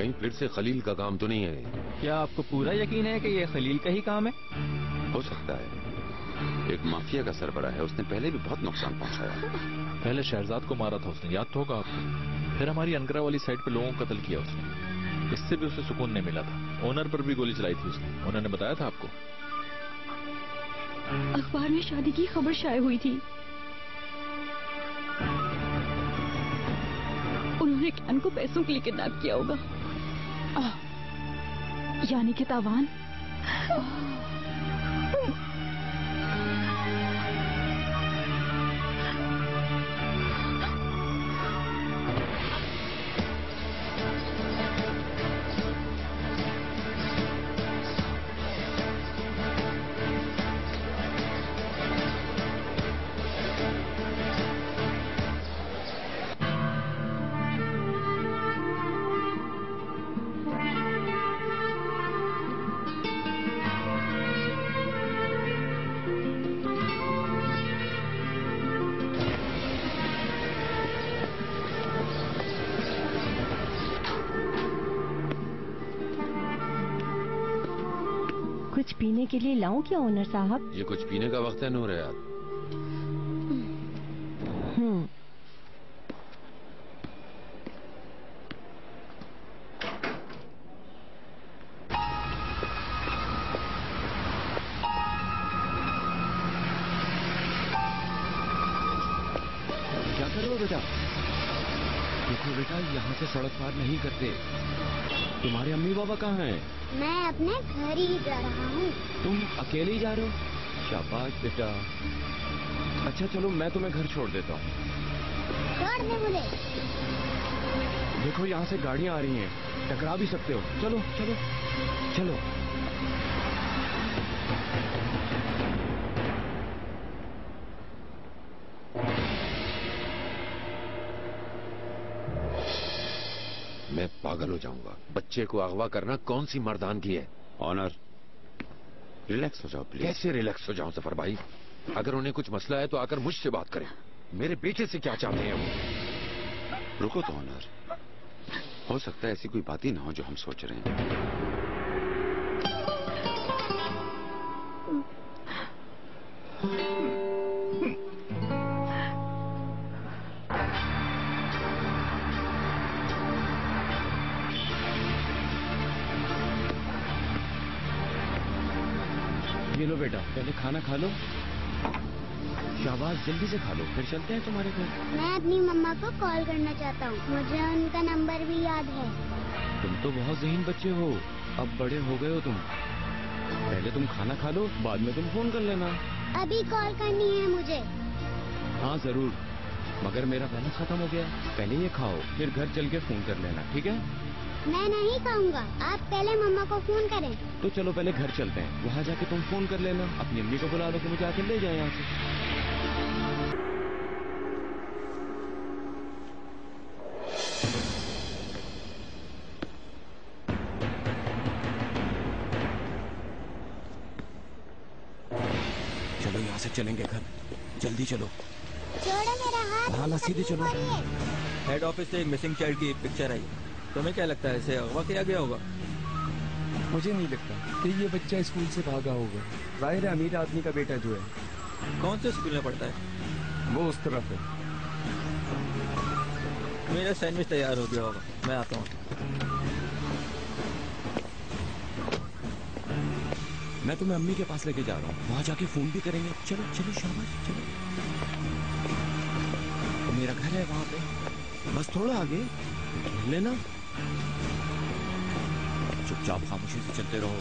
कहीं फिर से खलील का काम तो नहीं है? क्या आपको पूरा यकीन है कि ये खलील का ही काम है? हो सकता है। एक माफिया का सरबराह है, उसने पहले भी बहुत नुकसान पहुंचाया। पहले शहजाद को मारा था उसने, याद तो होगा आपको। फिर हमारी अनकरा वाली साइड पे लोगों को कत्ल किया उसने। इससे भी उसे सुकून नहीं मिला था। ओनर पर भी गोली चलाई थी उसने। उन्होंने बताया था आपको? अखबार में शादी की खबर शाये हुई थी। उन्होंने कैन को पैसों के लिए किडनैप किया होगा। यानी कि तावान। कुछ पीने के लिए लाऊं क्या ओनर साहब? ये कुछ पीने का वक्त है नूर यार। क्या कर रहे हो बेटा? देखो बेटा, यहाँ से सड़क पार नहीं करते। तुम्हारे अम्मी बाबा कहाँ हैं? मैं अपने घर ही जा रहा हूँ। तुम अकेले ही जा रहे हो? शाबाश बेटा। अच्छा चलो, मैं तुम्हें घर छोड़ देता हूँ। छोड़ दे मुझे। देखो यहाँ से गाड़ियाँ आ रही हैं, टकरा भी सकते हो। चलो चलो चलो। मैं पागल हो जाऊंगा। बच्चे को अगवा करना कौन सी मर्दानगी है? ऑनर, रिलैक्स हो जाओ प्लीज। कैसे रिलैक्स हो जाऊं सफर भाई? अगर उन्हें कुछ मसला है तो आकर मुझसे बात करें। मेरे बेटे से क्या चाहते हैं वो? रुको तो ऑनर, हो सकता है ऐसी कोई बात ही ना हो जो हम सोच रहे हैं। ये लो बेटा, पहले खाना खा लो। शाबाश, जल्दी से खा लो, फिर चलते हैं तुम्हारे घर। मैं अपनी मम्मा को कॉल करना चाहता हूँ, मुझे उनका नंबर भी याद है। तुम तो बहुत ज़हीन बच्चे हो, अब बड़े हो गए हो तुम। पहले तुम खाना खा लो, बाद में तुम फोन कर लेना। अभी कॉल करनी है मुझे। हाँ जरूर, मगर मेरा बैलेंस खत्म हो गया। पहले ये खाओ, फिर घर चल के फोन कर लेना, ठीक है? मैं नहीं खाऊंगा, आप पहले मम्मा को फोन करें। तो चलो पहले घर चलते हैं, वहाँ जाके तुम फोन कर लेना। अपनी अम्मी को बुला लो कि मुझे आके ले जाए यहाँ से। चलो यहाँ से चलेंगे घर, जल्दी चलो। छोड़ो मेरा हाथ। हाँ ना, सीधे चलो। हेड ऑफिस से एक मिसिंग चाइल्ड की पिक्चर आई। तुम्हें क्या लगता है इसे अगवा किया गया होगा? मुझे नहीं लगता कि ये बच्चा स्कूल से भागा होगा। जाहिर है अमीर आदमी का बेटा जो है। कौन से स्कूल में पढ़ता है? वो उस तरफ है। मेरा सैंडविच तैयार हो गया होगा, मैं आता हूँ। मैं तुम्हें अम्मी के पास लेके जा रहा हूँ, वहाँ जाके फोन भी करेंगे। चलो चलो, शाबाश, चलो। तो मेरा घर है वहाँ पे, बस थोड़ा आगे लेना। चुपचाप खामोशी से चलते रहो।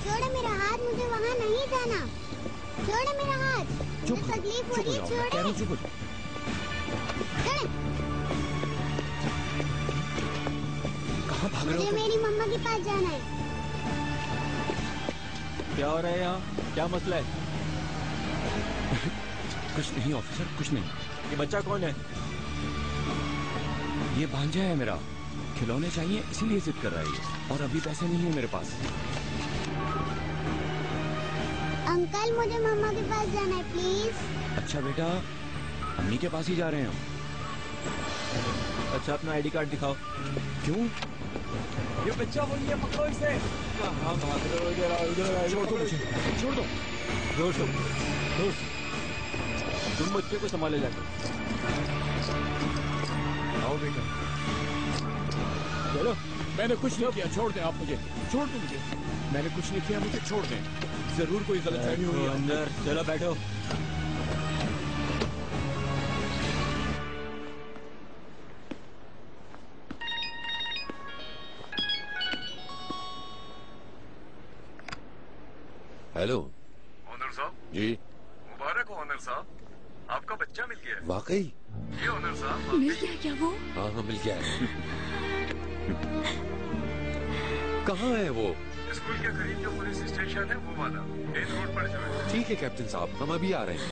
छोड़ो मेरा हाथ, मुझे वहाँ नहीं जाना। छोड़ो मेरा हाथ, मुझे तकलीफ हो रही है। छोड़ो। चुप हो जाओ। कहाँ भाग रहे हो? मुझे मेरी मम्मा के पास जाना है। क्या हो रहा है यहाँ? क्या मसला है? कुछ नहीं ऑफिसर, कुछ नहीं। ये बच्चा कौन है? ये भांजा है मेरा, खिलौने चाहिए इसीलिए जिद कर रहा है ये, और अभी पैसे नहीं है मेरे पास। अंकल, मुझे मम्मा के पास जाना है, प्लीज। अच्छा बेटा, अम्मी के पास ही जा रहे हैं हम। अच्छा, अपना आईडी कार्ड दिखाओ। क्यों? ये बच्चा वही है, पकड़ो इसे। कहाँ भाग रहे हो? इधर आओ, इधर आओ, छोड़ दो मुझे, छोड़ दो। जोर से, जोर से। तुम बच्चे को संभाले जाकर। आओ बेटा। चलो। मैंने कुछ नहीं किया, छोड़ दें आप मुझे, छोड़ दो मुझे। मैंने कुछ नहीं किया, मुझे छोड़ दें। जरूर कोई गलतफहमी हुई है। अंदर चलो, बैठो। हेलो ओनर साहब। जी। मुबारक हो ओनर साहब, आपका बच्चा मिल गया है। वाकई? ये ओनर साहब मिल गया क्या वो? हाँ हाँ, मिल गया है। कहाँ है वो? स्कूल के करीब जो पुलिस स्टेशन है वो वाला, मेन रोड पर जो है। ठीक है कैप्टन साहब, हम अभी आ रहे हैं।